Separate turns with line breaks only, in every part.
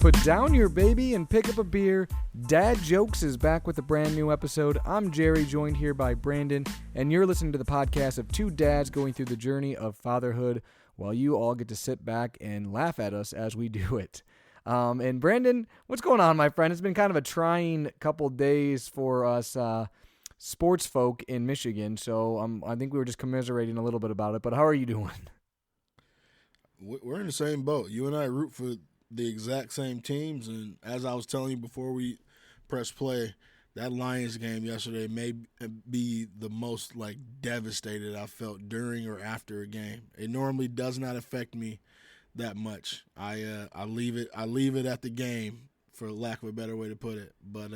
Put down your baby and pick up a beer. Dad Jokes is back with a brand new episode. I'm Jerry, joined here by Brandon, and you're listening to the podcast of two dads going through the journey of fatherhood while you all get to sit back and laugh at us as we do it. And Brandon, what's going on, my friend? It's been kind of a trying couple days for us sports folk in Michigan, so I think we were just commiserating a little bit about it, but how are you doing?
We're in the same boat. You and I root for the exact same teams, and as I was telling you before we press play, that Lions game yesterday may be the most devastated I felt during or after a game. It normally does not affect me that much. I leave it at the game, for lack of a better way to put it, but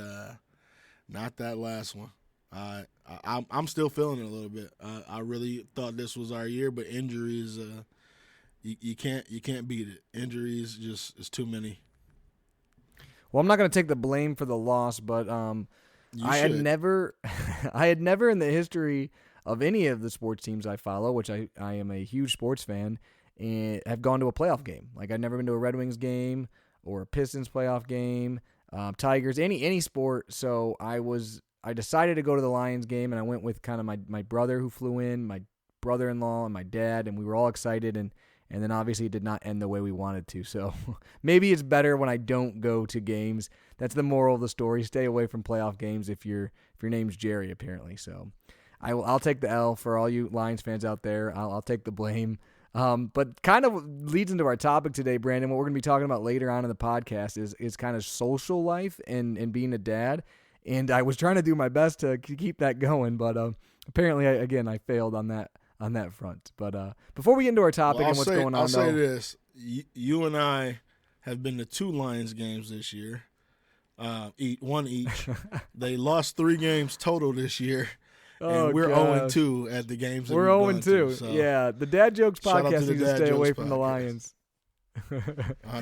not that last one. I'm still feeling it a little bit. I really thought this was our year, but injuries. You can't beat it. Injuries just is too many.
Well, I'm not going to take the blame for the loss, but I had never in the history of any of the sports teams I follow, which I am a huge sports fan, and have gone to a playoff game. Like, I've never been to a Red Wings game or a Pistons playoff game, Tigers, any sport. So I decided to go to the Lions game, and I went with kind of my brother who flew in, my brother-in-law, and my dad, and we were all excited, and then obviously it did not end the way we wanted to. So maybe it's better when I don't go to games. That's the moral of the story. Stay away from playoff games if your name's Jerry, apparently. So I'll take the L for all you Lions fans out there. I'll take the blame. But kind of leads into our topic today, Brandon. What we're going to be talking about later on in the podcast is kind of social life and being a dad. And I was trying to do my best to keep that going, but apparently, I failed on that front. But before we get into our topic and what's going on,
I'll say this. You and I have been to 2 Lions games this year, one each. They lost 3 games total this year, and we're 0-2 at the games that we're 0-2. So
yeah, the Dad Jokes podcast needs to stay away from the Lions.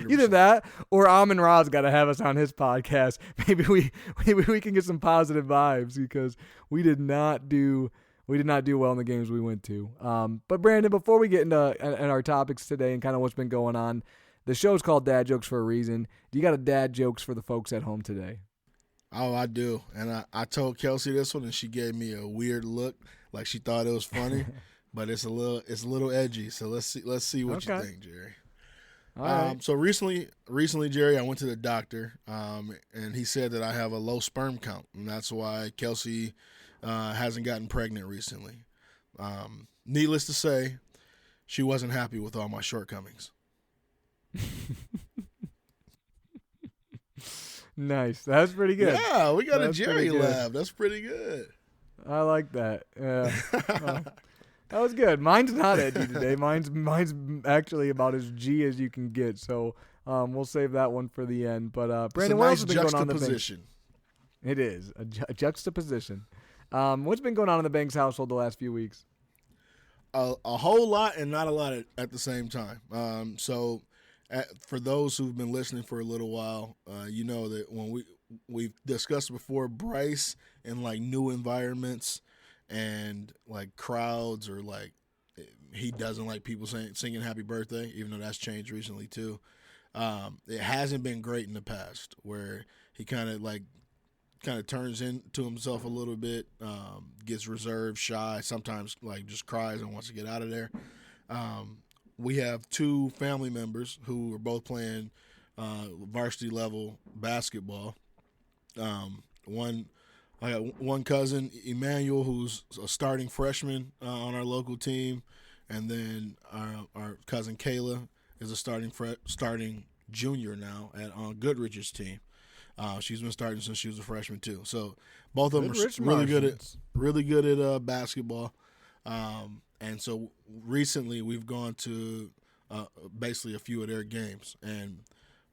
Either that or Amon Ra's got to have us on his podcast. Maybe we can get some positive vibes, because we did not do well in the games we went to. But Brandon, before we get into our topics today and kind of what's been going on, the show's called Dad Jokes for a reason. Do you got a dad jokes for the folks at home today?
Oh, I do. And I told Kelsey this one, and she gave me a weird look, like she thought it was funny, but it's a little edgy. So let's see what you think, Jerry.
All right.
So recently, Jerry, I went to the doctor, and he said that I have a low sperm count, and that's why Kelsey hasn't gotten pregnant recently. Needless to say, she wasn't happy with all my shortcomings.
Nice. That's pretty good.
Yeah, we got a Jerry laugh. That's pretty good.
I like that. Yeah. That was good. Mine's not edgy today. Mine's actually about as G as you can get. So we'll save that one for the end. But Brandon, what else has been going on in the Banks? It is a juxtaposition. What's been going on in the Banks household the last few weeks?
A whole lot and not a lot at the same time. So for those who've been listening for a little while, you know that when we've discussed before, Bryce in new environments and crowds, or he doesn't like people singing happy birthday, even though that's changed recently too. It hasn't been great in the past, where he kind of turns into himself a little bit, gets reserved, shy, sometimes just cries and wants to get out of there. We have 2 family members who are both playing varsity level basketball. I got one cousin, Emmanuel, who's a starting freshman on our local team, and then our cousin Kayla is a starting junior now on Goodrich's team. She's been starting since she was a freshman too. So both of them are really good at basketball. And so recently we've gone to basically a few of their games, and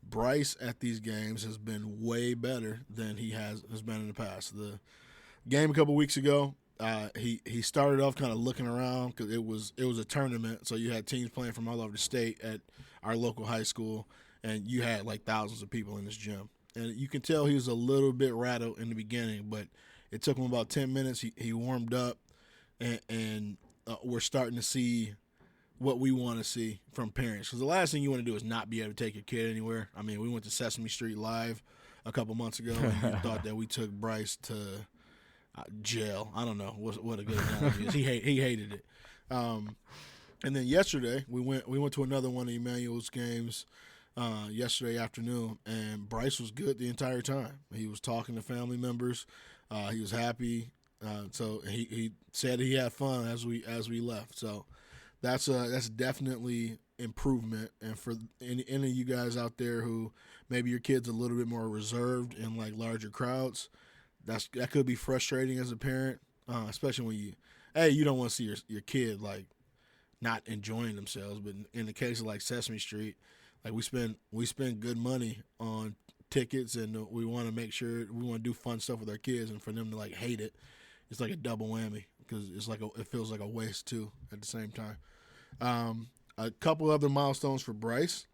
Bryce at these games has been way better than he has been in the past. The game a couple weeks ago, he started off kind of looking around, because it was a tournament, so you had teams playing from all over the state at our local high school, and you had thousands of people in this gym. And you can tell he was a little bit rattled in the beginning, but it took him about 10 minutes. He warmed up, and we're starting to see what we want to see from parents. Because the last thing you want to do is not be able to take your kid anywhere. I mean, we went to Sesame Street Live a couple months ago, and you thought that we took Bryce to jail. I don't know what a good analogy is. He hated it. And then yesterday we went to another one of Emmanuel's games yesterday afternoon, and Bryce was good the entire time. He was talking to family members. He was happy. So he said he had fun as we left. So that's definitely improvement. And for any of you guys out there who maybe your kid's a little bit more reserved in like larger crowds, that could be frustrating as a parent, especially when you don't want to see your kid like not enjoying themselves. But in the case of like Sesame Street, like we spend good money on tickets, and we want to make sure we want to do fun stuff with our kids, and for them to like hate it, it's like a double whammy because it feels like a waste too at the same time. A couple other milestones for Bryce.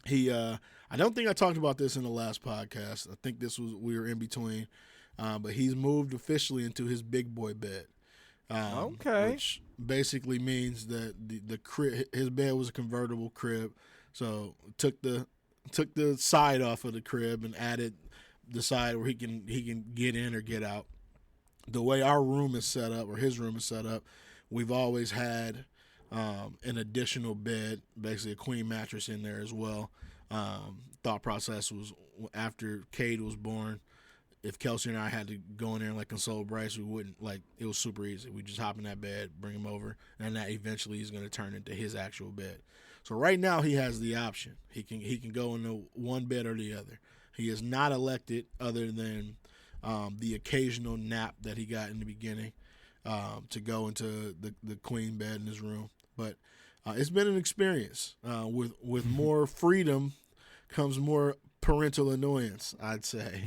He I don't think I talked about this in the last podcast. I think we were in between, but he's moved officially into his big boy bed.
Okay.
Which basically means that the crib, his bed was a convertible crib, so took the side off of the crib and added the side where he can get in or get out. The way our room is set up, or his room is set up, we've always had an additional bed, basically a queen mattress in there as well. Thought process was after Cade was born, if Kelsey and I had to go in there and like console Bryce, we wouldn't, like, it was super easy. We just hop in that bed, bring him over, and that eventually is going to turn into his actual bed. So right now he has the option. He can go into one bed or the other. He is not elected other than the occasional nap that he got in the beginning to go into the queen bed in his room. But it's been an experience. With more freedom comes more parental annoyance, I'd say.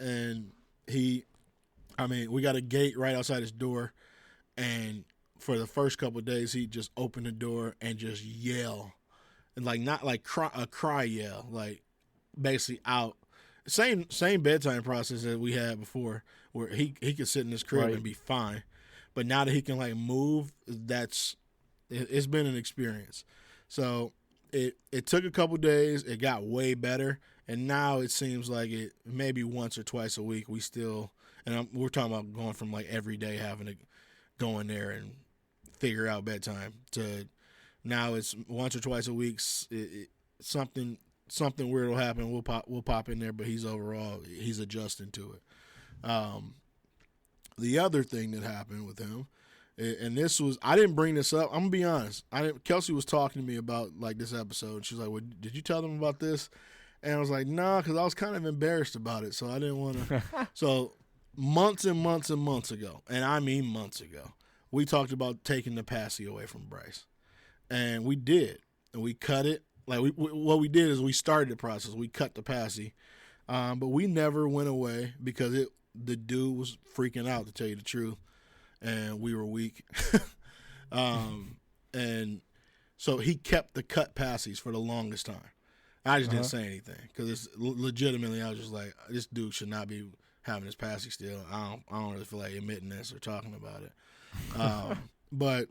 And we got a gate right outside his door, and for the first couple of days, he just opened the door and just yell, and like not like a cry yell, like basically out. Same bedtime process that we had before, where he could sit in his crib and be fine, but now that he can like move, it's been an experience. So it took a couple days, it got way better, and now it seems like it maybe once or twice a week we still, and we're talking about going from like every day having to go in there and figure out bedtime to now it's once or twice a week. Something weird will happen. We'll pop in there, but he's adjusting to it. The other thing that happened with him, and I didn't bring this up. I'm gonna be honest. Kelsey was talking to me about like this episode, and she's like, "Well, did you tell them about this?" And I was like, "Nah," because I was kind of embarrassed about it, so I didn't want to. So months and months and months ago, and I mean months ago, we talked about taking the passy away from Bryce, and we did, and we cut it. Like what we did is we started the process. We cut the passy, but we never went away because the dude was freaking out, to tell you the truth, and we were weak. And so he kept the cut passies for the longest time. I just didn't say anything because it's legitimately, I was just like, this dude should not be having his passy still. I don't really feel like admitting this or talking about it. But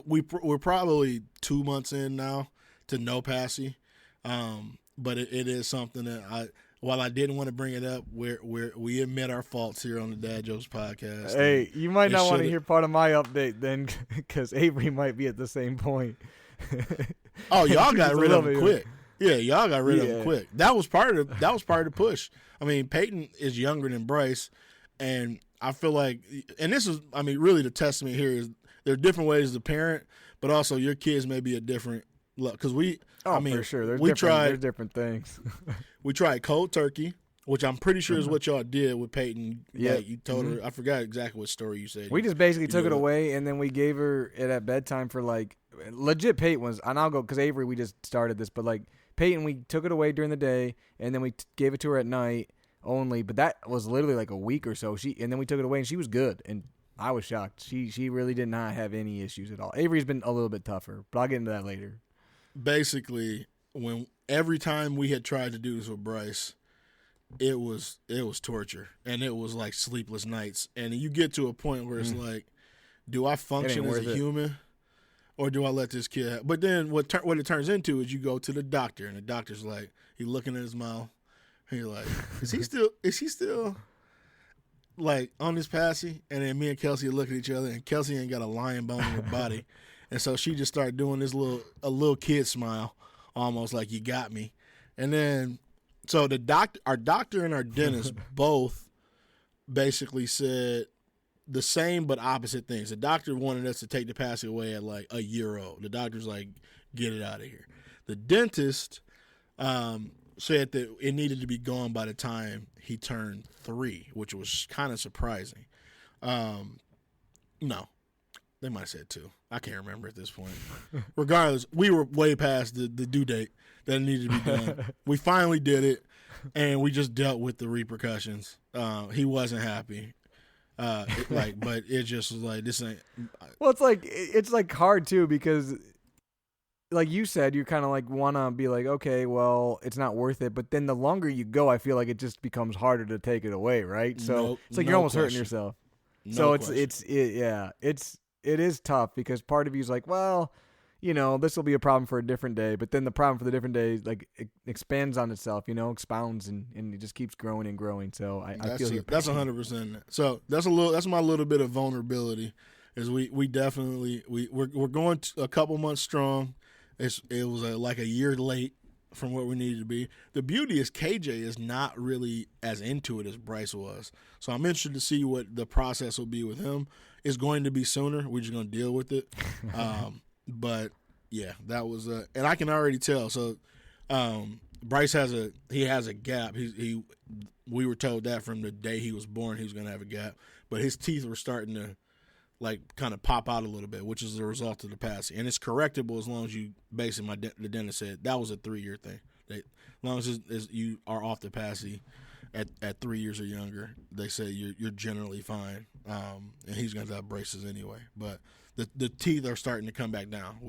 we're probably 2 months in now to no passy. But it is something that while I didn't want to bring it up, we admit our faults here on the Dad Jokes podcast.
Hey, you might not want to hear part of my update then, because Avery might be at the same point.
Oh, y'all got rid of him quick. Yeah, y'all got rid of him quick. That was part of the push. I mean, Peyton is younger than Bryce, and I feel like, and this is, I mean, really the testament here is there are different ways to parent, but also your kids may be a different look. Because
for sure. There's different things.
We tried cold turkey, which I'm pretty sure is what y'all did with Peyton.
Yeah,
you told her. I forgot exactly what story you said.
We just basically took it away, and then we gave her it at bedtime for like legit. Peyton was, and I'll go because Avery, we just started this, but like Peyton, we took it away during the day, and then we gave it to her at night only. But that was literally like a week or so. And then we took it away, and she was good, and I was shocked. She really did not have any issues at all. Avery's been a little bit tougher, but I'll get into that later.
Basically, every time we had tried to do this with Bryce, it was torture, and it was like sleepless nights. And you get to a point where it's like, do I function as a human, or do I let this kid have? But then what it turns into is you go to the doctor, and the doctor's like, he's looking at his mouth, and you're like, is he still like on this passy? And then me and Kelsey look at each other, and Kelsey ain't got a lion bone in her body, and so she just started doing this little kid smile, almost like you got me. And then so our doctor and our dentist both basically said the same but opposite things. The doctor wanted us to take the passy away at like a year old. The doctor's like, get it out of here. The dentist said that it needed to be gone by the time he turned 3, which was kind of surprising. No, they might have said 2. I can't remember at this point. Regardless, we were way past the due date that needed to be done. We finally did it, and we just dealt with the repercussions. He wasn't happy. But it just was like, this ain't.
Well, it's like hard too, because like you said, you kind of like want to be like, okay, well, it's not worth it. But then the longer you go, I feel like it just becomes harder to take it away, right? So it's like you're almost hurting yourself. So it is tough, because part of you is like, well, this will be a problem for a different day. But then the problem for the different day, like, it expands on itself, expounds, and it just keeps growing and growing. So I feel
that's 100%. So that's my little bit of vulnerability. Is we definitely we're going a couple months strong. It was like a year late from what we needed to be. The beauty is KJ is not really as into it as Bryce was. So I'm interested to see what the process will be with him. It's going to be sooner. We're just going to deal with it. But yeah, that was and I can already tell. So Bryce has a gap. We were told that from the day he was born he was going to have a gap, but his teeth were starting to like kind of pop out a little bit, which is the result of the passing. And it's correctable as long as you basically the dentist said that was a 3-year thing. As long as you are off the passy at 3 years or younger, they say you're generally fine. And he's going to have braces anyway, but the teeth are starting to come back down,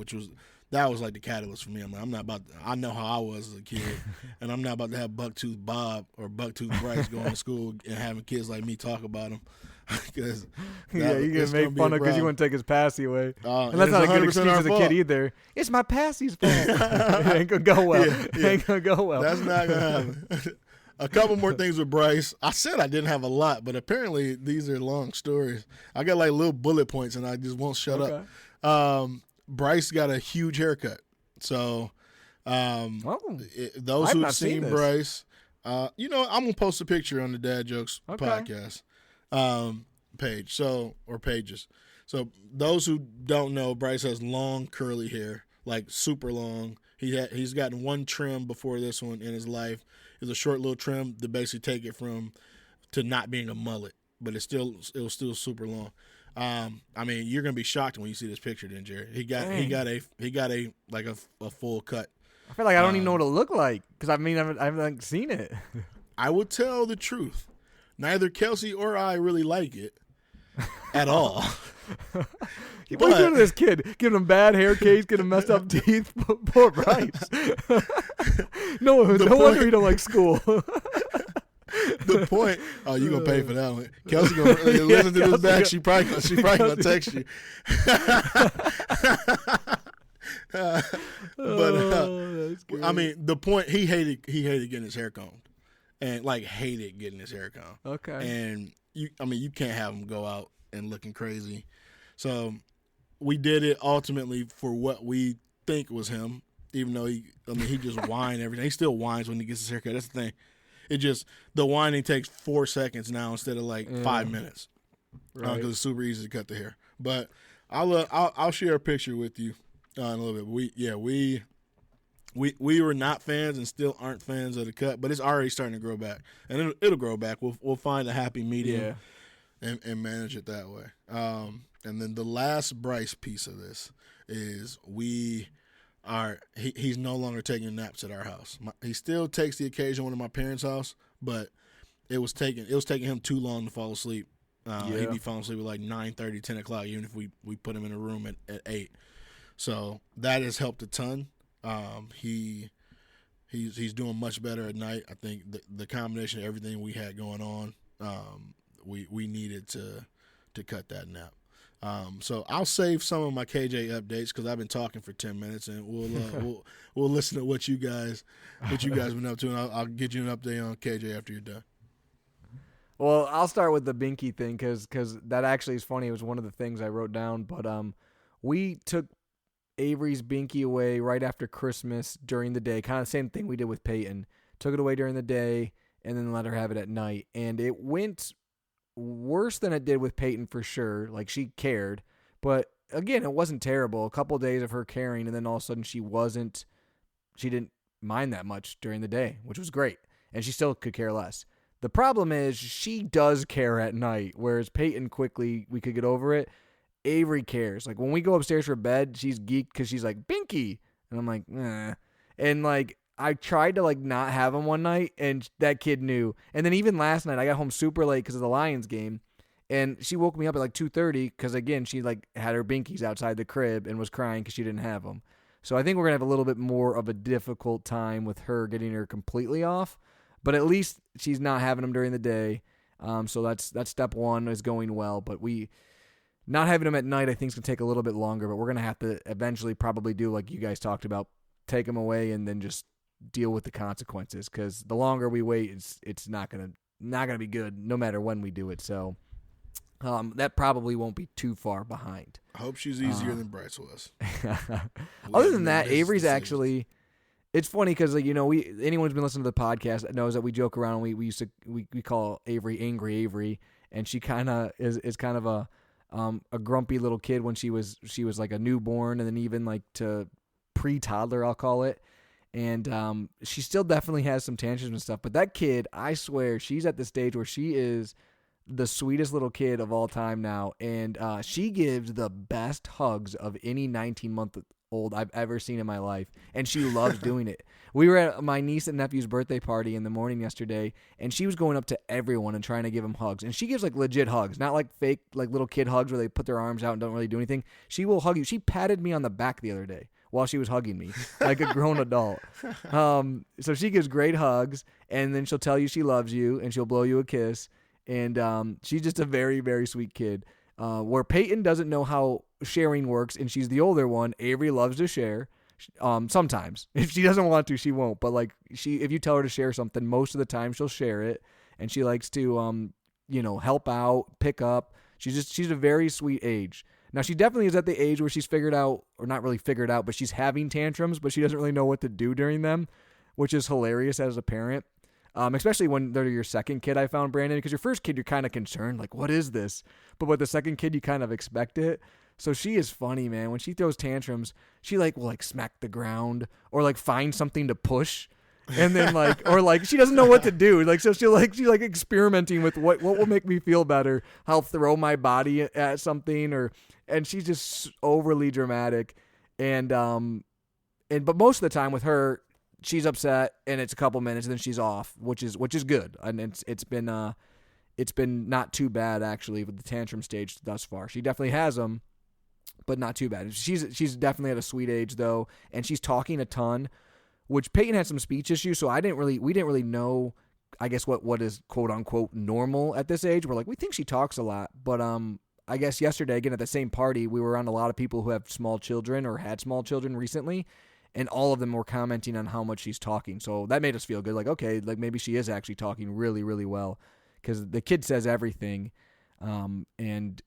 that was like the catalyst for me. I know how I was as a kid, and I'm not about to have Bucktooth Bob or Bucktooth Bryce going to school and having kids like me talk about him. Because
you get made fun of because you wouldn't take his passy away. And that's not a good excuse as a kid either. It's my passy's fault. It ain't going to go well. It ain't going to go well.
That's not going to happen. A couple more things with Bryce. I said I didn't have a lot, but apparently these are long stories. I got like little bullet points, and I just won't shut up. Bryce got a huge haircut. So those who've seen Bryce, I'm going to post a picture on the Dad Jokes podcast page, or pages. So those who don't know, Bryce has long curly hair, like super long. He's gotten one trim before this one in his life. It's a short little trim to basically take it to not being a mullet, but it was still super long. You're gonna be shocked when you see this picture, then, Jerry. He got a full cut.
I feel like I don't even know what it looked like, because I haven't seen it.
I will tell the truth. Neither Kelsey or I really like it at all.
What are you doing to this kid? Giving him bad hair case, getting him messed up teeth. Poor Bryce. No wonder he don't like school.
The point. Oh, you gonna pay for that one? Kelsey gonna listen to this back. She probably gonna text you. The point. He hated getting his hair combed, and like hated getting his hair combed.
Okay.
And you can't have him go out and looking crazy. So we did it ultimately for what we think was him, even though he just whined everything. He still whines when he gets his haircut. That's the thing. It just, the whining takes 4 seconds now instead of like 5 minutes. Right. Because it's super easy to cut the hair. But I'll share a picture with you in a little bit. We were not fans and still aren't fans of the cut, but it's already starting to grow back, and it'll grow back. We'll find a happy medium and manage it that way. And then the last Bryce piece of this is he's no longer taking naps at our house. He still takes the occasion one at my parents' house, but it was taking him too long to fall asleep. He'd be falling asleep at like 9:30, 10 o'clock, even if we put him in a room at 8. So that has helped a ton. He's doing much better at night. I think the combination of everything we had going on, we needed to cut that nap. So I'll save some of my KJ updates because I've been talking for 10 minutes, and we'll listen to what you guys been up to, and I'll get you an update on KJ after you're done.
Well, I'll start with the binky thing because that actually is funny. It was one of the things I wrote down. But we took Avery's binky away right after Christmas during the day. Kind of the same thing we did with Peyton. Took it away during the day and then let her have it at night. And it went worse than it did with Peyton for sure. Like, she cared. But, again, it wasn't terrible. A couple of days of her caring, and then all of a sudden she didn't mind that much during the day, which was great. And she still could care less. The problem is she does care at night, whereas Peyton quickly, we could get over it. Avery cares. Like, when we go upstairs for bed, she's geeked because she's like, Binky. And I'm like, nah. And, like, I tried to, like, not have him one night, and that kid knew. And then even last night, I got home super late because of the Lions game, and she woke me up at, like, 2:30 because, again, she, like, had her binkies outside the crib and was crying because she didn't have them. So I think we're going to have a little bit more of a difficult time with her getting her completely off. But at least she's not having them during the day. So that's step one is going well. But not having them at night, I think, is going to take a little bit longer. But we're going to have to eventually probably do like you guys talked about, take them away and then just deal with the consequences. Because the longer we wait, it's not gonna be good no matter when we do it. So that probably won't be too far behind.
I hope she's easier than Bryce was.
Other than that, Avery's actually. It's funny because, like, anyone who's been listening to the podcast knows that we joke around. We call Avery Angry Avery, and she kind of is kind of a grumpy little kid when she was like a newborn, and then even like to pre-toddler, I'll call it. And she still definitely has some tantrums and stuff. But that kid, I swear, she's at the stage where she is the sweetest little kid of all time now, and she gives the best hugs of any 19-month-old I've ever seen in my life, and she loves doing it. We were at my niece and nephew's birthday party in the morning yesterday, and she was going up to everyone and trying to give them hugs. And she gives like legit hugs, not like fake like little kid hugs where they put their arms out and don't really do anything. She will hug you. She patted me on the back the other day while she was hugging me like a grown adult. So she gives great hugs, and then she'll tell you she loves you, and she'll blow you a kiss. And she's just a very, very sweet kid. Where Peyton doesn't know how sharing works, and she's the older one, Avery loves to share. Sometimes. If she doesn't want to, she won't. But like if you tell her to share something, most of the time she'll share it. And she likes to help out, pick up. She's a very sweet age. Now she definitely is at the age where she's figured out, or not really figured out, but she's having tantrums, but she doesn't really know what to do during them, which is hilarious as a parent. Especially when they're your second kid, I found, Brandon, because your first kid, you're kind of concerned, like, what is this? But with the second kid, you kind of expect it. So she is funny, man. When she throws tantrums, she will smack the ground or find something to push. And then she doesn't know what to do. So she's experimenting with what will make me feel better. I'll throw my body at something and she's just overly dramatic. But most of the time with her, she's upset and it's a couple minutes and then she's off, which is good. And it's been not too bad actually with the tantrum stage thus far. She definitely has them, but not too bad. She's definitely at a sweet age though, and she's talking a ton, which Peyton had some speech issues, so we didn't really know, I guess, what is quote unquote normal at this age. We're like, we think she talks a lot, but I guess yesterday again at the same party we were around a lot of people who have small children or had small children recently. And all of them were commenting on how much she's talking. So that made us feel good. Like, okay, maybe she is actually talking really, really well. Because the kid says everything and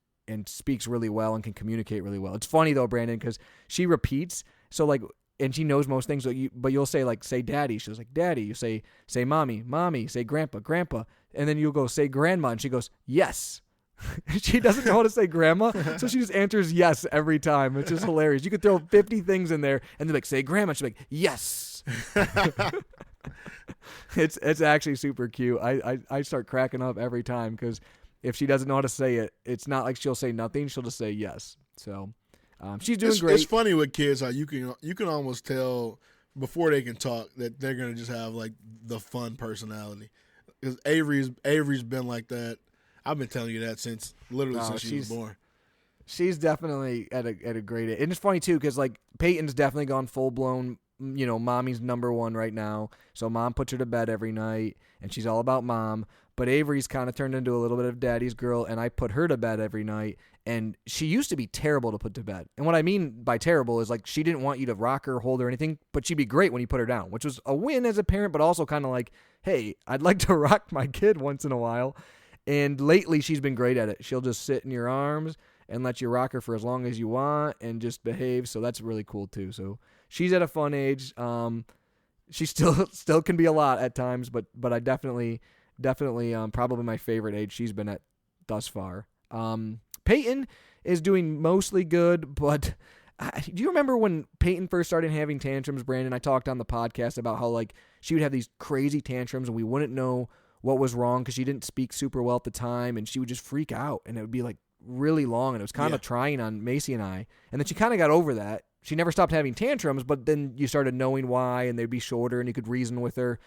speaks really well and can communicate really well. It's funny, though, Brandon, because she repeats. So, and she knows most things. But you'll say, say daddy. She's like, daddy. You say mommy, mommy. Say grandpa, grandpa. And then you'll go, say grandma. And she goes, yes. She doesn't know how to say grandma, so she just answers yes every time, which is hilarious. You could throw 50 things in there and they're say grandma, she's like, yes. It's actually super cute. I start cracking up every time because if she doesn't know how to say it, it's not like she'll say nothing, she'll just say yes. So she's doing great.
It's funny with kids how you can almost tell before they can talk that they're gonna just have the fun personality, because Avery's been like that. I've been telling you that since she was born.
She's definitely at a great age. And it's funny, too, because, Peyton's definitely gone full-blown, mommy's number one right now. So mom puts her to bed every night, and she's all about mom. But Avery's kind of turned into a little bit of daddy's girl, and I put her to bed every night. And she used to be terrible to put to bed. And what I mean by terrible is like she didn't want you to rock her, hold her, anything, but she'd be great when you put her down, which was a win as a parent, but also kind of like, hey, I'd like to rock my kid once in a while. And lately she's been great at it. She'll just sit in your arms and let you rock her for as long as you want and just behave. So that's really cool too. So she's at a fun age. She still can be a lot at times, but I definitely probably my favorite age she's been at thus far. Peyton is doing mostly good, but do you remember when Peyton first started having tantrums, Brandon? I talked on the podcast about how like she would have these crazy tantrums and we wouldn't know what was wrong because she didn't speak super well at the time, and she would just freak out, and it would be like really long, and it was kind of trying on Macy and I. And then she kind of got over that. She never stopped having tantrums, but then you started knowing why, and they'd be shorter, and you could reason with her.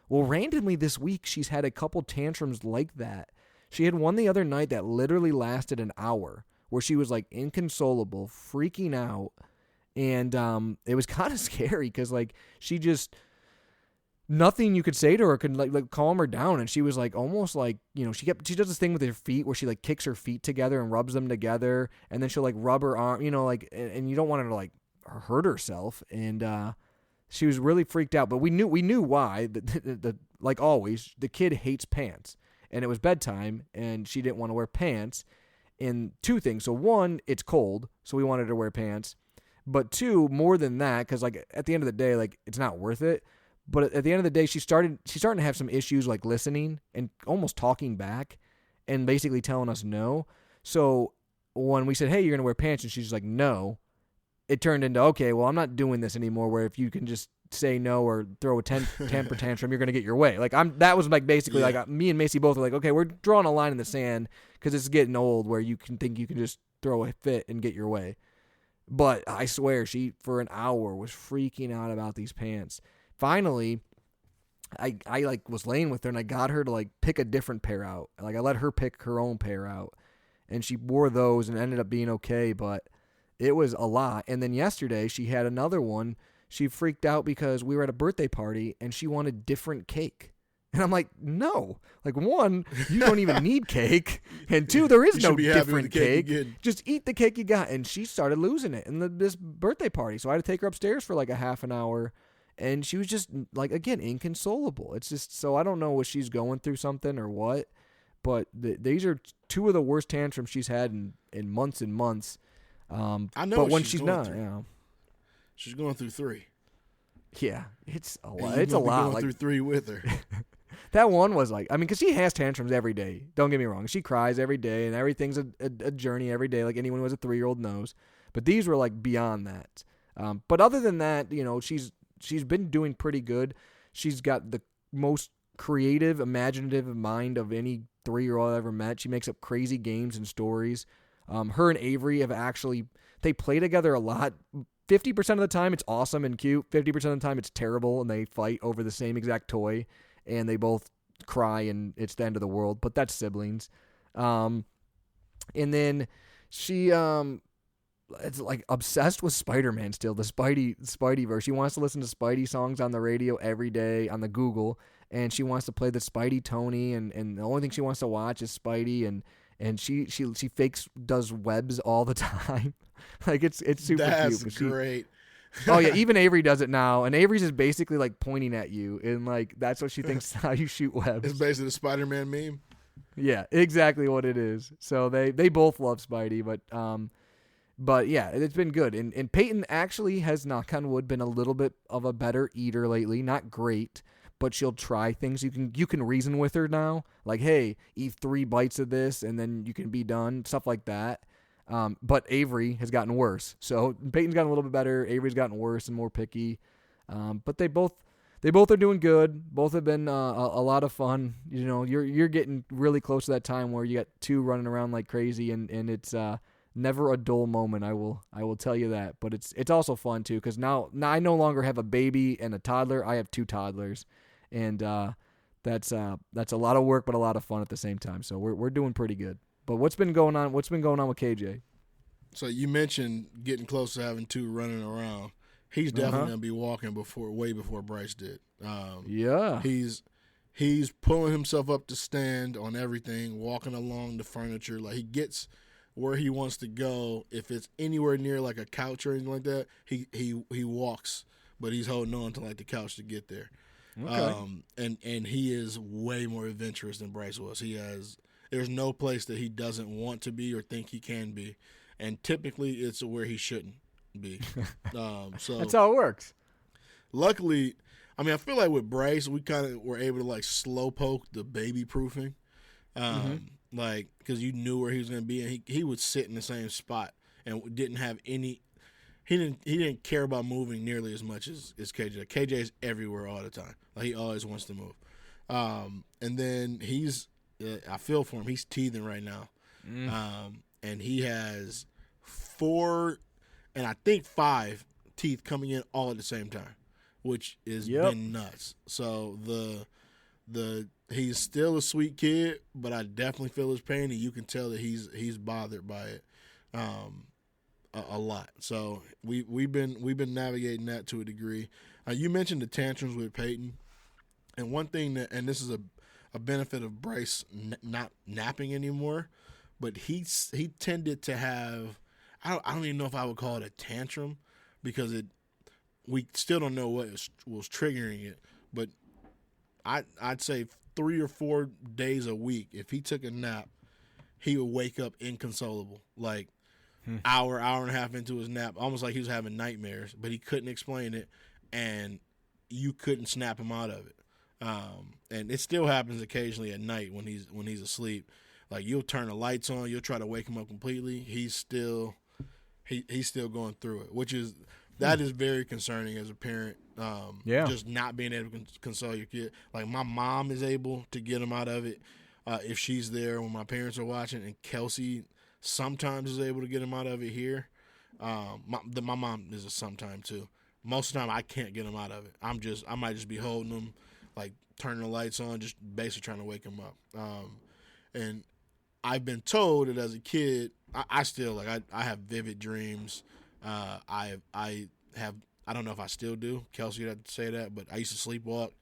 Well, randomly this week, she's had a couple tantrums like that. She had one the other night that literally lasted an hour, where she was like inconsolable, freaking out, and it was kind of scary because like she just nothing you could say to her could like calm her down, and she was like almost like, you know, she does this thing with her feet where she like kicks her feet together and rubs them together, and then she'll like rub her arm, you know, like, and you don't want her to like hurt herself, and she was really freaked out. But we knew why. The like always, the kid hates pants. And it was bedtime, and she didn't want to wear pants. And two things. So one, it's cold, so we wanted her to wear pants. But two, more than that, because like at the end of the day, like it's not worth it. But at the end of the day, she's starting to have some issues like listening and almost talking back, and basically telling us no. So when we said, "Hey, you're gonna wear pants," and she's like, "No," it turned into, okay, well, I'm not doing this anymore. Where if you can just say no or throw a temper tantrum, you're gonna get your way. Like that was like basically like me and Macy both were like, okay, we're drawing a line in the sand because it's getting old where you can think you can just throw a fit and get your way. But I swear she for an hour was freaking out about these pants. Finally, I like was laying with her and I got her to like pick a different pair out. Like I let her pick her own pair out, and she wore those and ended up being okay. But it was a lot. And then yesterday she had another one. She freaked out because we were at a birthday party and she wanted different cake. And I'm like, no. Like, one, you don't even need cake. And two, there is no different cake. Just eat the cake you got. And she started losing it in this birthday party. So I had to take her upstairs for like a half an hour. And she was just, like, again, inconsolable. It's just, so I don't know if she's going through something or what. But these are two of the worst tantrums she's had in months and months.
I know,
but when she's not,
you know. She's going through 3.
Yeah, it's a lot. It's a lot.
Going through 3 with her.
That one was like, I mean, because she has tantrums every day. Don't get me wrong. She cries every day, and everything's a journey every day, like anyone who has a 3-year-old knows. But these were like beyond that. But other than that, you know, she's been doing pretty good. She's got the most creative, imaginative mind of any 3-year-old I ever met. She makes up crazy games and stories. Her and Avery have actually, they play together a lot. 50% of the time it's awesome and cute. 50% of the time it's terrible and they fight over the same exact toy and they both cry and it's the end of the world. But that's siblings. And then she it's like obsessed with Spider-Man still, the Spideyverse. She wants to listen to Spidey songs on the radio every day on the Google, and she wants to play the Spidey Tony, and the only thing she wants to watch is Spidey, and she does webs all the time. Like it's super
cute.
That's
great.
Oh yeah, even Avery does it now, and Avery's just basically like pointing at you, and like that's what she thinks how you shoot webs.
It's basically the Spider-Man meme.
Yeah, exactly what it is. So they both love Spidey, but yeah, it's been good. And Peyton actually has, knock on wood, been a little bit of a better eater lately. Not great, but she'll try things. You can reason with her now. Like, hey, eat 3 bites of this, and then you can be done. Stuff like that. But Avery has gotten worse. So Peyton's gotten a little bit better. Avery's gotten worse and more picky. But they both are doing good. Both have been a lot of fun. You know, you're getting really close to that time where you got 2 running around like crazy, and it's never a dull moment. I will tell you that. But it's also fun too, because now I no longer have a baby and a toddler. I have 2 toddlers, and that's a lot of work but a lot of fun at the same time. So we're doing pretty good. But what's been going on with KJ?
So you mentioned getting close to having 2 running around. He's definitely gonna be walking way before Bryce did.
Yeah,
he's He's pulling himself up to stand on everything, walking along the furniture. Like, he gets where he wants to go. If it's anywhere near like a couch or anything like that, he walks, but he's holding on to like the couch to get there.
Okay.
And he is way more adventurous than Bryce was. There's no place that he doesn't want to be or think he can be, and typically it's where he shouldn't be. So
that's how it works.
Luckily, I mean, I feel like with Bryce, we kind of were able to like slow poke the baby proofing, like because you knew where he was going to be, and he would sit in the same spot and didn't have any. He didn't care about moving nearly as much as KJ. KJ is everywhere all the time. Like, he always wants to move. And then I feel for him. He's teething right now. And he has 4 and I think 5 teeth coming in all at the same time, which is been nuts. So he's still a sweet kid, but I definitely feel his pain, and you can tell that he's bothered by it. A lot. So we've been navigating that to a degree. You mentioned the tantrums with Peyton, and one thing and this is a benefit of Bryce not napping anymore, but he tended to have, I don't even know if I would call it a tantrum, because we still don't know what was triggering it, but I'd say 3 or 4 days a week, if he took a nap, he would wake up inconsolable, like hour and a half into his nap, almost like he was having nightmares, but he couldn't explain it, and you couldn't snap him out of it. And it still happens occasionally at night when he's asleep. Like, you'll turn the lights on, you'll try to wake him up completely. He's still going through it, that is very concerning as a parent. Just not being able to console your kid. Like, my mom is able to get him out of it if she's there when my parents are watching, and Kelsey sometimes is able to get him out of it here. My mom is a sometime too. Most of the time I can't get him out of it. I might just be holding him, like turning the lights on, just basically trying to wake him up. And I've been told that as a kid, I still I have vivid dreams. I don't know if I still do. Kelsey would have to say that, but I used to sleepwalk.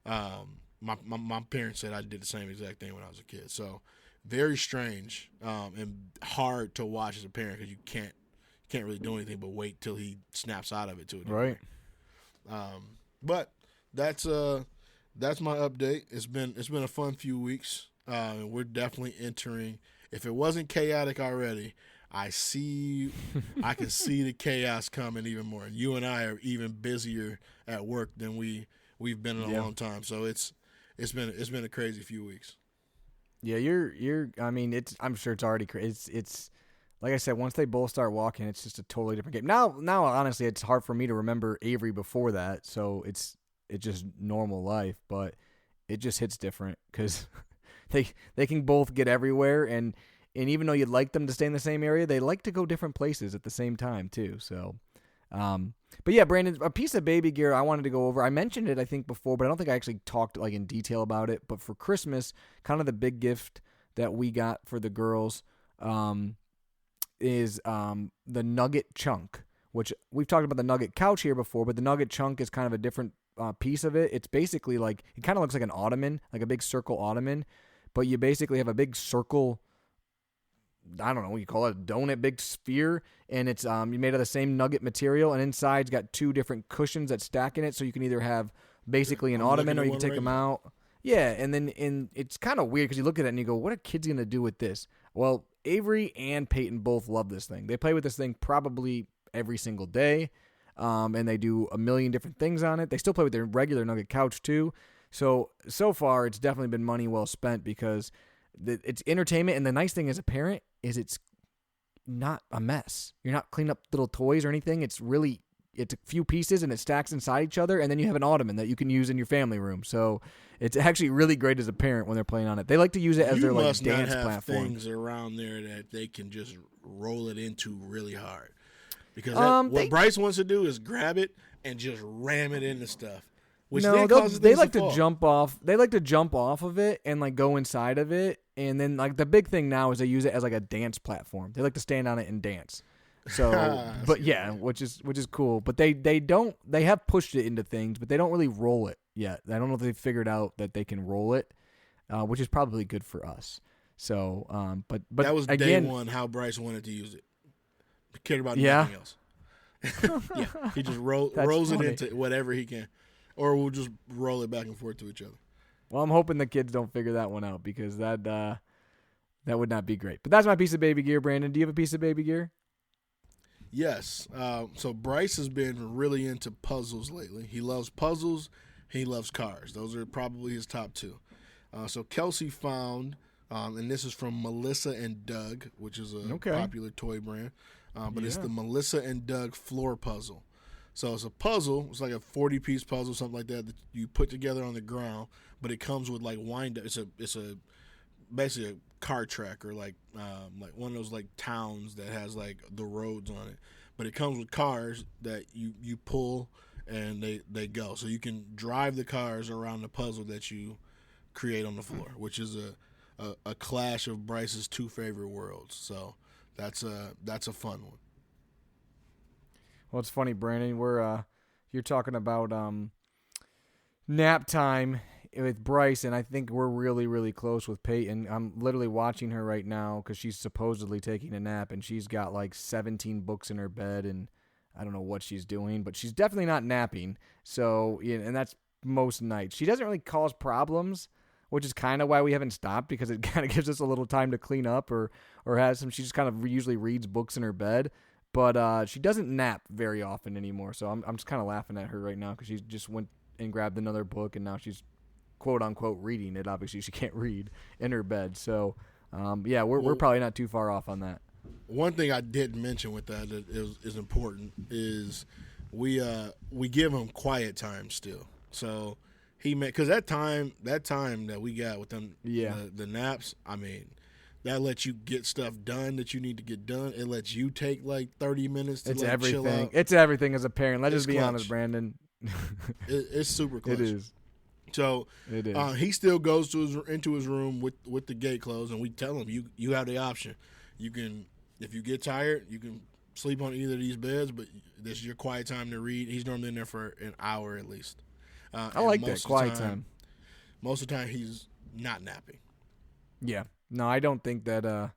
My parents said I did the same exact thing when I was a kid. So very strange and hard to watch as a parent, because you can't really do anything but wait till he snaps out of it to a degree.
Right.
But that's my update. It's been a fun few weeks. And we're definitely entering. If it wasn't chaotic already, I can see the chaos coming even more. And you and I are even busier at work than we've been in a long time. So it's been a crazy few weeks.
Yeah, I mean, I'm sure it's already crazy. It's like I said, once they both start walking, it's just a totally different game. Now, honestly, it's hard for me to remember Avery before that, so it's just normal life, but it just hits different because they can both get everywhere, and even though you'd like them to stay in the same area, they like to go different places at the same time too. So, but yeah, Brandon, a piece of baby gear I wanted to go over. I mentioned it, I think, before, but I don't think I actually talked like in detail about it. But for Christmas, kind of the big gift that we got for the girls is the Nugget Chunk, which we've talked about the Nugget Couch here before, but the Nugget Chunk is kind of a different piece of it. It's basically like, it kind of looks like an ottoman, like a big circle ottoman, but you basically have a big circle, I don't know what you call it, a donut, big sphere, and it's you made of the same nugget material, and inside's got 2 different cushions that stack in it, so you can either have basically an ottoman or you can take them out. Yeah, and then it's kind of weird because you look at it and you go, what are kids going to do with this? Well, Avery and Peyton both love this thing. They play with this thing probably every single day, and they do a million different things on it. They still play with their regular Nugget Couch too. So far, it's definitely been money well spent because it's entertainment, and the nice thing as a parent is it's not a mess. You're not cleaning up little toys or anything. It's a few pieces, and it stacks inside each other, and then you have an ottoman that you can use in your family room. So it's actually really great as a parent when they're playing on it. They like to use it as their like dance platform.
Things around there that they can just roll it into really hard, because what Bryce wants to do is grab it and just ram it into stuff.
No, they like to jump off. They like to jump off of it and like go inside of it, and then like the big thing now is they use it as like a dance platform. They like to stand on it and dance. So, but yeah, which is cool. But they have pushed it into things, but they don't really roll it yet. I don't know if they've figured out that they can roll it, which is probably good for us. So, but
that was
again,
day one how Bryce wanted to use it. He cared about
yeah.
nothing else. Yeah, he just rolls it into whatever he can, or we'll just roll it back and forth to each other.
Well, I'm hoping the kids don't figure that one out because that would not be great. But that's my piece of baby gear, Brandon. Do you have a piece of baby gear?
Yes. So Bryce has been really into puzzles lately. He loves puzzles. He loves cars. Those are probably his top two. So Kelsey found, and this is from Melissa and Doug, which is a popular toy brand. But it's the Melissa and Doug floor puzzle. So it's a puzzle. It's like a 40-piece puzzle, something like that you put together on the ground. But it comes with like wind up. It's a basically a car track or like one of those like towns that has like the roads on it. But it comes with cars that you pull and they go. So you can drive the cars around the puzzle that you create on the floor, which is a clash of Bryce's two favorite worlds. So that's a fun one.
Well, it's funny, Brandon. You're talking about nap time with Bryce, and I think we're really, really close with Peyton. I'm literally watching her right now because she's supposedly taking a nap, and she's got like 17 books in her bed, and I don't know what she's doing, but she's definitely not napping. So, and that's most nights. She doesn't really cause problems, which is kind of why we haven't stopped, because it kind of gives us a little time to clean up or has some. She just kind of usually reads books in her bed, but she doesn't nap very often anymore. So I'm just kind of laughing at her right now because she just went and grabbed another book, and now she's quote unquote reading it. Obviously, she can't read in her bed. So, we're probably not too far off on that.
One thing I didn't mention with that is important is we give him quiet time still. So because that time that we got with them, the naps, I mean, that lets you get stuff done that you need to get done. It lets you take like 30 minutes to chill out.
It's everything as a parent. Let's just be honest, Brandon.
It's super clutch.
It is.
So
it is.
He still goes into his room with the gate closed, and we tell him you have the option. You can, if you get tired, you can sleep on either of these beds, but this is your quiet time to read. He's normally in there for an hour at least.
I like that quiet time.
Most of the time, he's not napping.
Yeah. No, I don't think that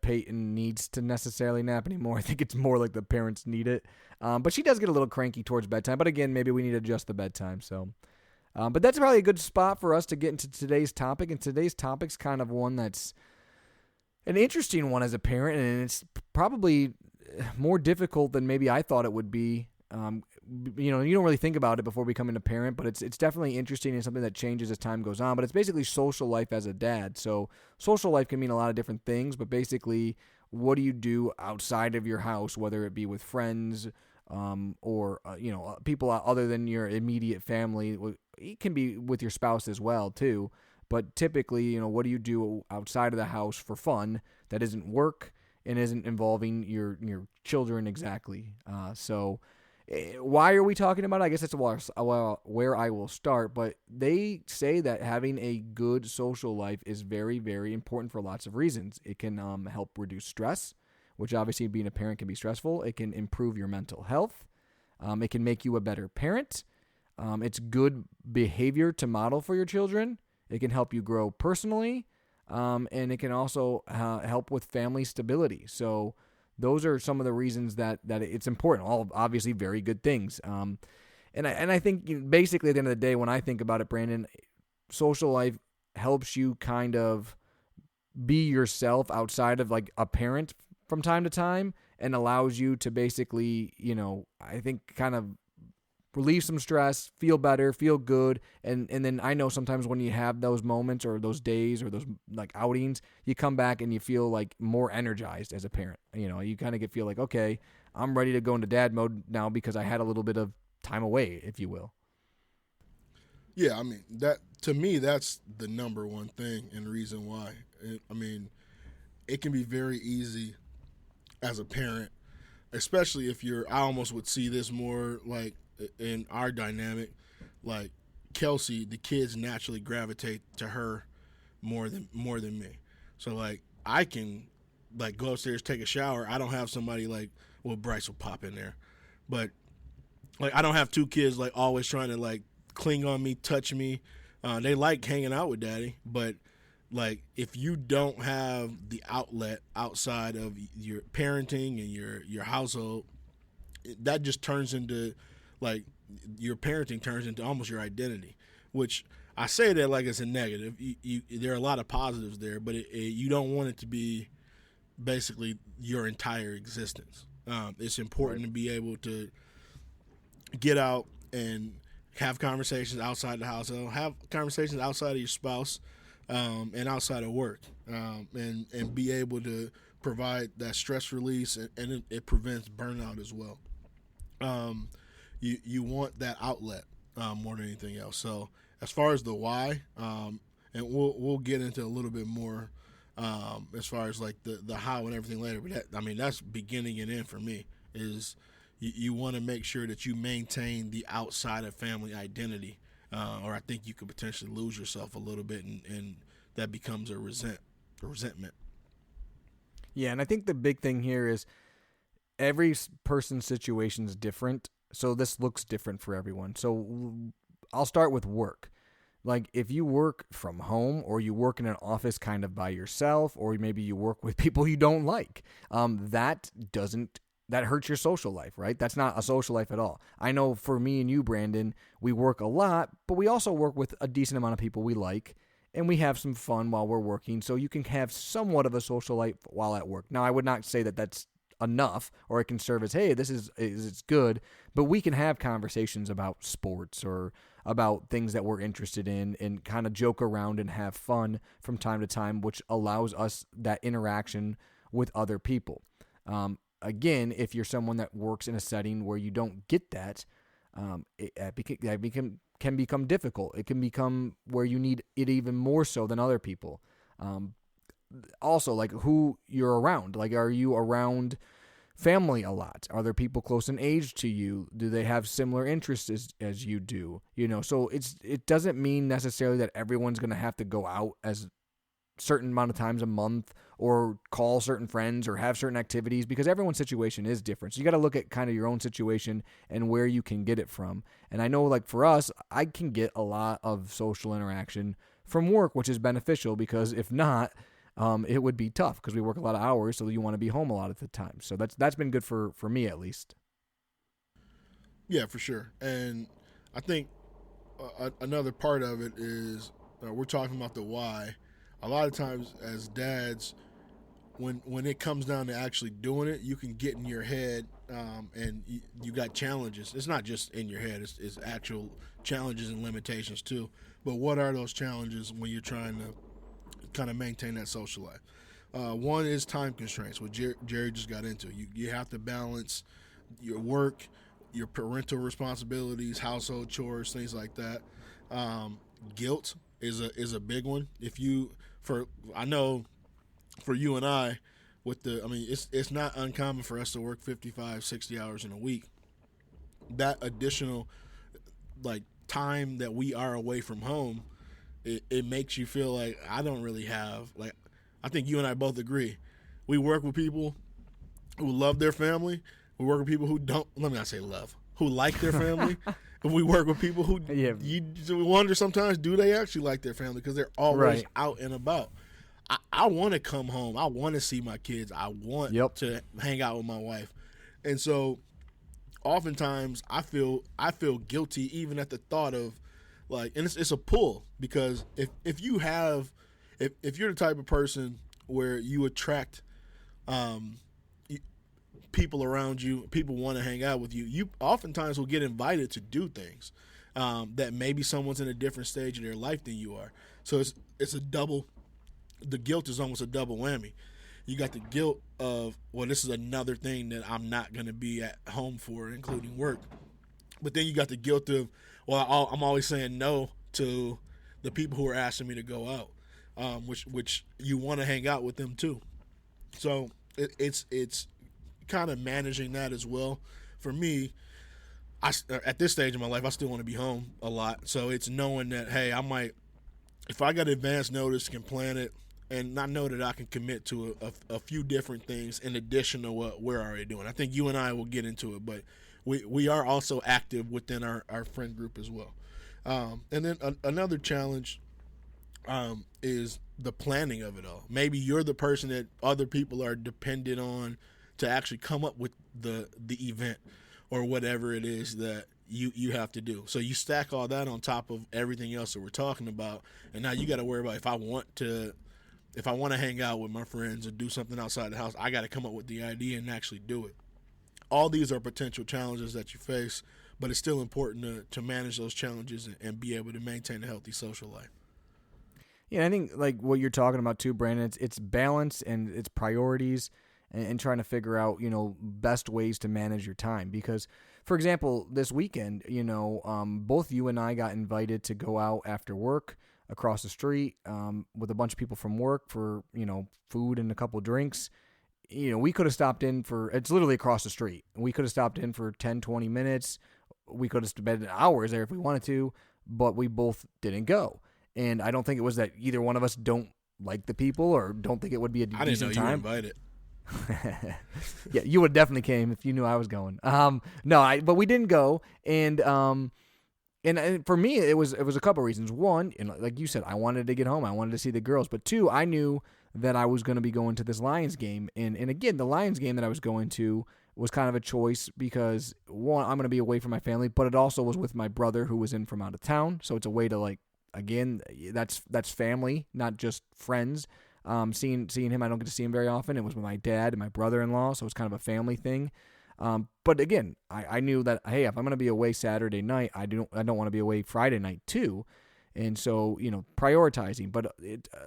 Peyton needs to necessarily nap anymore. I think it's more like the parents need it. But she does get a little cranky towards bedtime. But again, maybe we need to adjust the bedtime. So, but that's probably a good spot for us to get into today's topic. And today's topic's kind of one that's an interesting one as a parent, and it's probably more difficult than maybe I thought it would be. You don't really think about it before becoming a parent, but it's definitely interesting and something that changes as time goes on. But it's basically social life as a dad. So social life can mean a lot of different things, but basically, what do you do outside of your house, whether it be with friends or people other than your immediate family? It can be with your spouse as well too. But typically, what do you do outside of the house for fun that isn't work and isn't involving your children exactly? So why are we talking about it? I guess that's where I will start. But they say that having a good social life is very, very important for lots of reasons. It can help reduce stress, which obviously being a parent can be stressful. It can improve your mental health. It can make you a better parent. It's good behavior to model for your children. It can help you grow personally, and it can also help with family stability. So those are some of the reasons that it's important. All obviously very good things. And I think basically at the end of the day, when I think about it, Brandon, social life helps you kind of be yourself outside of like a parent from time to time, and allows you to basically, I think kind of relieve some stress, feel better, feel good. And then I know sometimes when you have those moments or those days or those like outings, you come back and you feel like more energized as a parent. You kind of feel like, okay, I'm ready to go into dad mode now because I had a little bit of time away, if you will.
Yeah, I mean, that to me, that's the number one thing and reason why. It can be very easy as a parent, especially if I almost would see this more like in our dynamic, like Kelsey, the kids naturally gravitate to her more than me. So like I can like go upstairs, take a shower, I don't have somebody like, well, Bryce will pop in there, but like I don't have two kids like always trying to like cling on me, touch me. They like hanging out with daddy, but like if you don't have the outlet outside of your parenting and your household, that just turns into like your parenting turns into almost your identity, which I say that like it's a negative. There are a lot of positives there, but you don't want it to be basically your entire existence. It's important to be able to get out and have conversations outside the household, have conversations outside of your spouse, and outside of work, and be able to provide that stress release, and it prevents burnout as well. You want that outlet more than anything else. So as far as the why, and we'll get into a little bit more as far as like the how and everything later. But that's beginning and end for me is you want to make sure that you maintain the outside of family identity, or I think you could potentially lose yourself a little bit, and that becomes a resentment.
Yeah, and I think the big thing here is every person's situation is different, so this looks different for everyone. So I'll start with work. Like if you work from home or you work in an office kind of by yourself, or maybe you work with people you don't like, that hurts your social life, right? That's not a social life at all. I know for me and you, Brandon, we work a lot, but we also work with a decent amount of people we like, and we have some fun while we're working, so you can have somewhat of a social life while at work. Now, I would not say that that's enough, or it can serve as, hey, this is it's good, but we can have conversations about sports or about things that we're interested in and kind of joke around and have fun from time to time, which allows us that interaction with other people. Again, if you're someone that works in a setting where you don't get that, can become difficult. It can become where you need it even more so than other people. Also, like who you're around. Like, are you around family a lot? Are there people close in age to you? Do they have similar interests as you do? So it doesn't mean necessarily that everyone's going to have to go out as certain amount of times a month or call certain friends or have certain activities, because everyone's situation is different. So you got to look at kind of your own situation and where you can get it from. And I know like for us, I can get a lot of social interaction from work, which is beneficial, because if not, it would be tough because we work a lot of hours, so you want to be home a lot of the time. So that's been good for me at least.
Yeah, for sure. And I think another part of it is we're talking about the why. A lot of times as dads, when it comes down to actually doing it, you can get in your head, and you got challenges. It's not just in your head, it's actual challenges and limitations too. But what are those challenges when you're trying to kind of maintain that social life? One is time constraints, what Jerry just got into. You have to balance your work, your parental responsibilities, household chores, things like that. Guilt is a big one. I know for you and I, it's not uncommon for us to work 55, 60 hours in a week. That additional like time that we are away from home, it makes you feel like I don't really have, like, I think you and I both agree. We work with people who love their family. We work with people who don't, let me not say love, who like their family. And we work with people who you wonder sometimes, do they actually like their family? Because they're always out and about. I want to come home. I want to see my kids. I want to hang out with my wife. And so oftentimes I feel guilty even at the thought of, like, and it's a pull, because if you're the type of person where you attract people around you, people want to hang out with you, you oftentimes will get invited to do things that maybe someone's in a different stage of their life than you are. So it's a double. The guilt is almost a double whammy. You got the guilt of, well, this is another thing that I'm not going to be at home for, including work. But then you got the guilt of, well, I'm always saying no to the people who are asking me to go out, which you want to hang out with them too. So it's kind of managing that as well. For me, at this stage of my life, I still want to be home a lot. So it's knowing that, hey, I might, if I got advance notice, can plan it, and I know that I can commit to a few different things in addition to what we're already doing. I think you and I will get into it, but we are also active within our friend group as well. And then another challenge is the planning of it all. Maybe you're the person that other people are dependent on to actually come up with the event or whatever it is that you have to do. So you stack all that on top of everything else that we're talking about, and now you got to worry about if I want to hang out with my friends or do something outside the house, I got to come up with the idea and actually do it. All these are potential challenges that you face, but it's still important to manage those challenges and be able to maintain a healthy social life.
Yeah, I think like what you're talking about too, Brandon, it's balance and it's priorities and trying to figure out, best ways to manage your time. Because, for example, this weekend, both you and I got invited to go out after work across the street with a bunch of people from work for, food and a couple of drinks. We could have stopped in it's literally across the street. We could have stopped in for 10, 20 minutes. We could have spent hours there if we wanted to, but we both didn't go. And I don't think it was that either one of us don't like the people or don't think it would be a decent time.
I didn't know you were invited.
Yeah, you would definitely came if you knew I was going. But we didn't go, and for me it was a couple reasons. One, like you said, I wanted to get home. I wanted to see the girls. But two, I knew that I was going to be going to this Lions game, and again, the Lions game that I was going to was kind of a choice because one, I'm going to be away from my family, but it also was with my brother who was in from out of town, so it's a way to again, that's family, not just friends. Seeing him, I don't get to see him very often. It was with my dad and my brother-in-law, so it's kind of a family thing. But again, I knew that, hey, if I'm going to be away Saturday night, I don't want to be away Friday night too. And so, prioritizing. But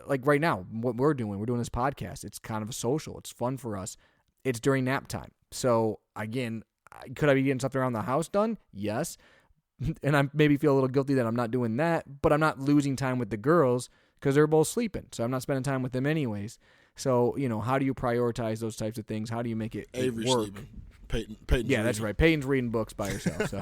like right now, what we're doing this podcast. It's kind of a social. It's fun for us. It's during nap time. So again, could I be getting stuff around the house done? Yes. And I maybe feel a little guilty that I'm not doing that, but I'm not losing time with the girls because they're both sleeping. So I'm not spending time with them anyways. So, how do you prioritize those types of things? How do you make it
Avery's
work?
Sleeping. Peyton's
yeah, that's right. Peyton's reading books by herself. So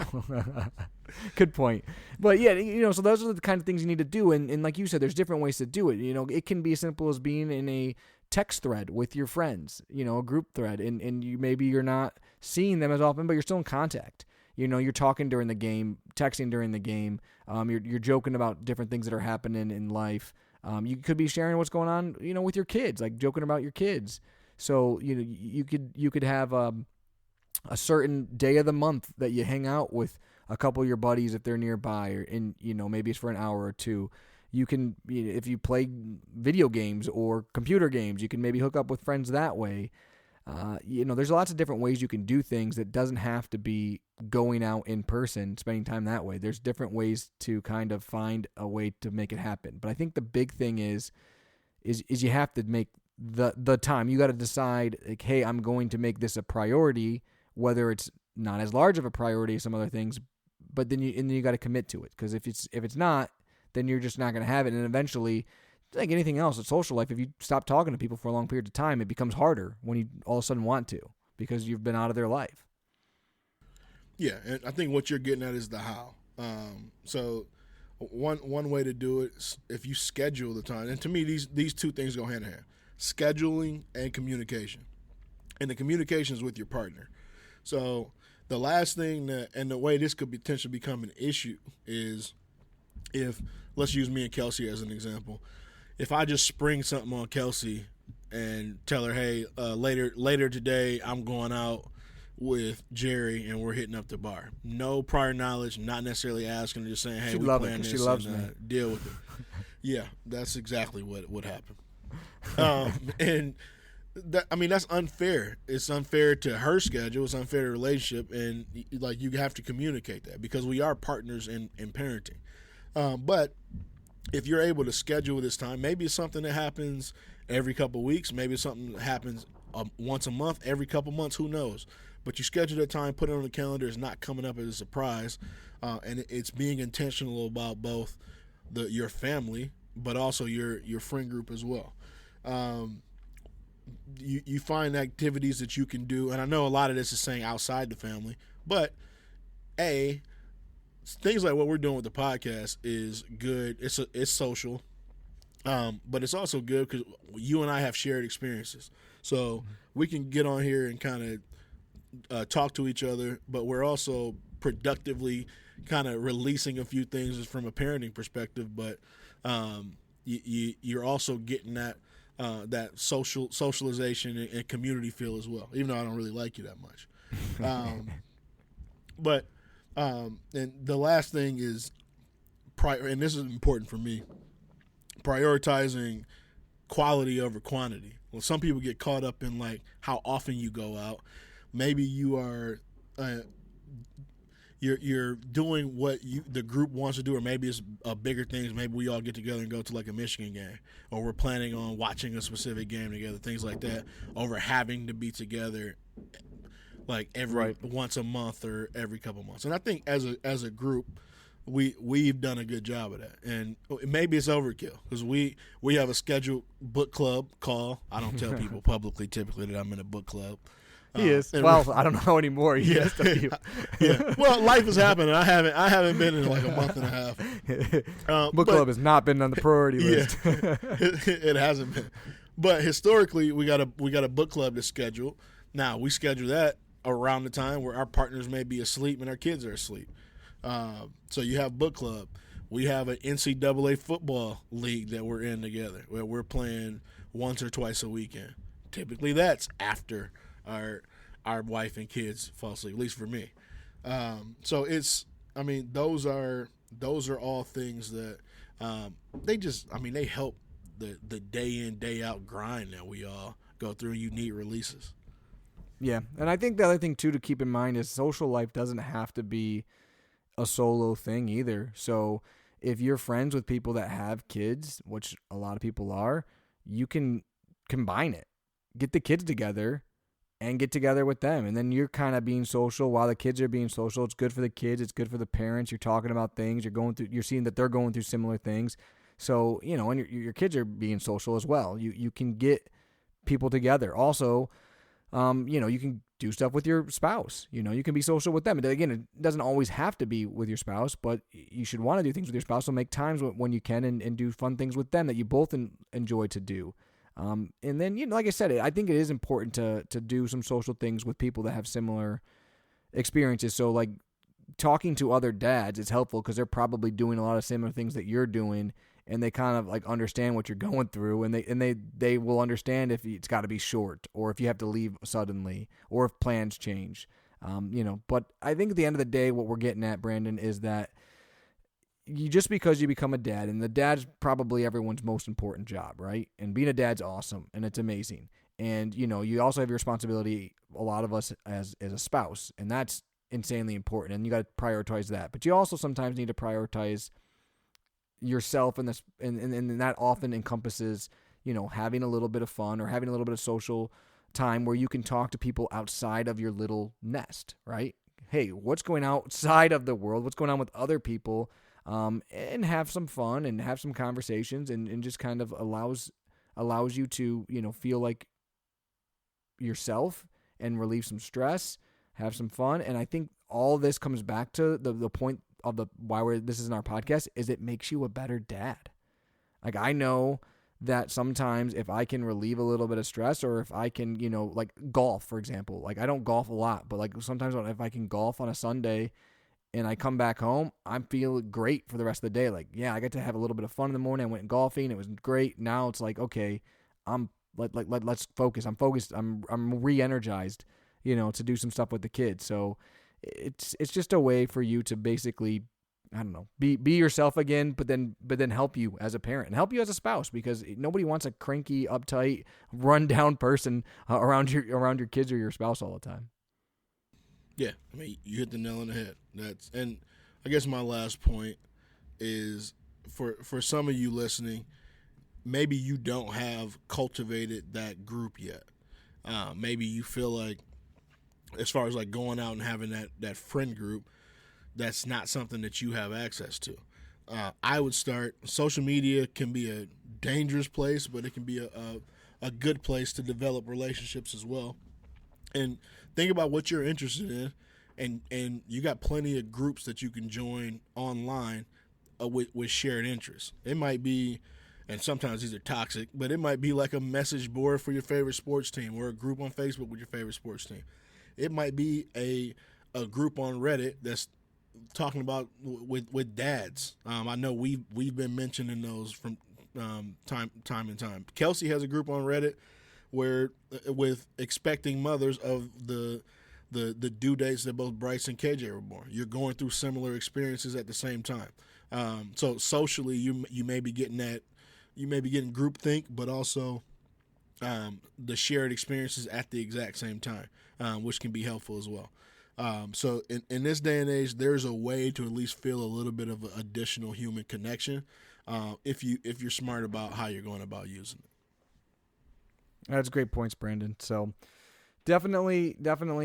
good point. But yeah, so those are the kind of things you need to do. And like you said, there's different ways to do it. It can be as simple as being in a text thread with your friends, a group thread. And you're not seeing them as often, but you're still in contact. You're talking during the game, texting during the game. You're joking about different things that are happening in life. You could be sharing what's going on, with your kids, like joking about your kids. So, you could have a certain day of the month that you hang out with a couple of your buddies if they're nearby, and maybe it's for an hour or two. You can, if you play video games or computer games, you can maybe hook up with friends that way. There's lots of different ways you can do things that doesn't have to be going out in person, spending time that way. There's different ways to kind of find a way to make it happen. But I think the big thing is you have to make the time. You got to decide, like, hey, I'm going to make this a priority, whether it's not as large of a priority as some other things, but then you got to commit to it. Because if it's not, then you're just not going to have it, and eventually, like anything else in social life, if you stop talking to people for a long period of time, it becomes harder when you all of a sudden want to because you've been out of their life.
Yeah, and I think what you're getting at is the how. So one way to do it is if you schedule the time, and to me these two things go hand in hand: scheduling and communication. And the communication is with your partner. So the last thing and the way this could potentially become an issue is if, let's use me and Kelsey as an example. If I just spring something on Kelsey and tell her, hey, later today I'm going out with Jerry and we're hitting up the bar. No prior knowledge, not necessarily asking, just saying, hey, we plan this.
She loves
and
me.
Deal with it. Yeah, that's exactly what would happen. And that's unfair. It's unfair to her schedule. It's unfair to the relationship, and like you have to communicate that because we are partners in parenting. But if you're able to schedule this time, maybe it's something that happens every couple of weeks. Maybe it's something that happens once a month, every couple of months. Who knows? But you schedule that time, put it on the calendar. It's not coming up as a surprise, and it's being intentional about both your family, but also your friend group as well. You find activities that you can do, and I know a lot of this is saying outside the family, but things like what we're doing with the podcast is good. It's social. But it's also good because you and I have shared experiences, so we can get on here and kind of talk to each other. But we're also productively kind of releasing a few things from a parenting perspective. But you're also getting that socialization and community feel as well. Even though I don't really like you that much, but and the last thing is and this is important for me, prioritizing quality over quantity. Well, some people get caught up in like how often you go out. Maybe you are you're doing what the group wants to do, or maybe it's bigger things. Maybe we all get together and go to like a Michigan game, or we're planning on watching a specific game together, things like that, over having to be together like every once a month or every couple months. And I think as a group, we've done a good job of that. And maybe it's overkill because we have a scheduled book club call. I don't tell people publicly typically that I'm in a book club.
He is. Well, I don't know anymore. He is to you.
Yeah. Well, life is happening. I haven't been in like a month and a half.
Book club has not been on the priority list.
It hasn't been. But historically, we got a book club to schedule. Now we schedule that around the time where our partners may be asleep and our kids are asleep. So you have book club. We have an NCAA football league that we're in together, where we're playing once or twice a weekend. Typically, that's after our wife and kids fall asleep, at least for me. So those are all things that they help the day in, day out grind that we all go through. You need releases.
Yeah, and I think the other thing too to keep in mind is social life doesn't have to be a solo thing either. So if you're friends with people that have kids, which a lot of people are, you can combine it. Get the kids together and get together with them. And then you're kind of being social while the kids are being social. It's good for the kids. It's good for the parents. You're talking about things. You're seeing that they're going through similar things. So, and your kids are being social as well. You can get people together. Also, you can do stuff with your spouse. You can be social with them. And again, it doesn't always have to be with your spouse, but you should want to do things with your spouse. So make times when you can and do fun things with them that you both enjoy to do. And then, like I said, I think it is important to do some social things with people that have similar experiences. So like talking to other dads is helpful because they're probably doing a lot of similar things that you're doing, and they kind of like understand what you're going through, and they will understand if it's got to be short, or if you have to leave suddenly, or if plans change. But I think at the end of the day, what we're getting at, Brandon, is that just because you become a dad, and the dad's probably everyone's most important job, right? And being a dad's awesome, and it's amazing. And, you also have your responsibility, a lot of us, as a spouse, and that's insanely important, and you got to prioritize that. But you also sometimes need to prioritize yourself, and that often encompasses, having a little bit of fun or having a little bit of social time where you can talk to people outside of your little nest, right? Hey, what's going outside of the world? What's going on with other people? And have some fun and have some conversations, and just kind of allows you to, feel like yourself and relieve some stress, have some fun. And I think all this comes back to the point of why this is in our podcast is it makes you a better dad. Like, I know that sometimes if I can relieve a little bit of stress, or if I can, like golf, for example, like I don't golf a lot, but like sometimes if I can golf on a Sunday and I come back home, I feel great for the rest of the day. Like, yeah, I got to have a little bit of fun in the morning. I went golfing. It was great. Now it's like, okay, let's focus. I'm focused. I'm re-energized, to do some stuff with the kids. So it's just a way for you to basically, I don't know, be yourself again, but then help you as a parent and help you as a spouse, because nobody wants a cranky, uptight, run-down person around your kids or your spouse all the time.
Yeah, you hit the nail on the head. And I guess my last point is for some of you listening, maybe you don't have cultivated that group yet. Maybe you feel like, as far as like going out and having that friend group, that's not something that you have access to. I would start. Social media can be a dangerous place, but it can be a good place to develop relationships as well. And think about what you're interested in, and you got plenty of groups that you can join online with shared interests. It might be and sometimes these are toxic, but it might be like a message board for your favorite sports team or a group on Facebook with your favorite sports team. It might be a group on Reddit that's talking about with dads. I know we've been mentioning those from time and time. Kelsey has a group on Reddit where with expecting mothers of the due dates that both Bryce and KJ were born. You're going through similar experiences at the same time. So socially, you may be getting groupthink, but also the shared experiences at the exact same time, which can be helpful as well. So in this day and age, there's a way to at least feel a little bit of an additional human connection if you're smart about how you're going about using it.
That's great points, Brandon. So definitely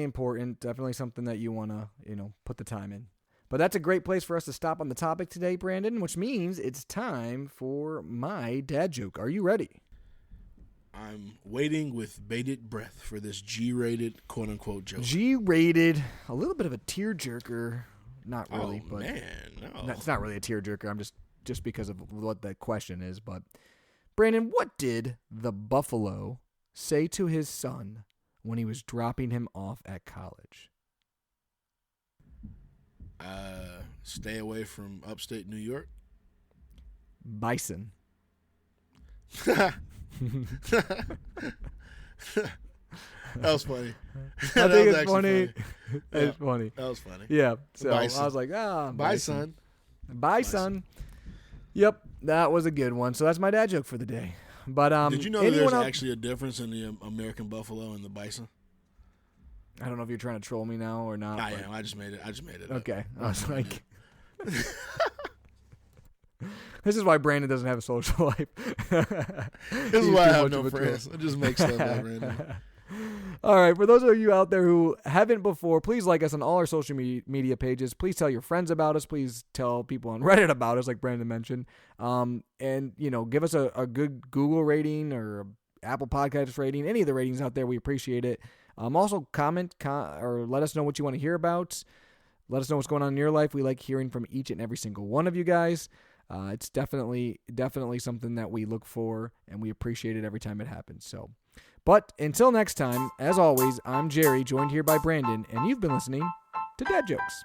important. Definitely something that you want to put the time in. But that's a great place for us to stop on the topic today, Brandon, which means it's time for my dad joke. Are you ready?
I'm waiting with bated breath for this G-rated, quote-unquote joke.
G-rated, a little bit of a tearjerker. Not really,
oh,
but
man, no.
It's not really a tearjerker. I'm just because of what the question is. But Brandon, what did the buffalo say to his son when he was dropping him off at college?
Stay away from upstate New York.
Bison.
That was funny.
I think it's funny. It's funny.
That was funny.
Yeah. So
Bison.
I was like,
bye, son.
Bye, son. Yep, that was a good one. So that's my dad joke for the day. But
did you know there's actually a difference in the American buffalo and the bison?
I don't know if you're trying to troll me now or not.
I am. I just made it.
Okay. I was like, this is why Brandon doesn't have a social life.
This is why I have no friends. I just make stuff up, Brandon.
All right. For those of you out there who haven't before, please like us on all our social media pages. Please tell your friends about us. Please tell people on Reddit about us, like Brandon mentioned. And give us a good Google rating or Apple Podcast rating. Any of the ratings out there, we appreciate it. Also, comment or let us know what you want to hear about. Let us know what's going on in your life. We like hearing from each and every single one of you guys. It's definitely something that we look for, and we appreciate it every time it happens. So, but until next time, as always, I'm Jerry, joined here by Brandon, and you've been listening to Dad Jokes.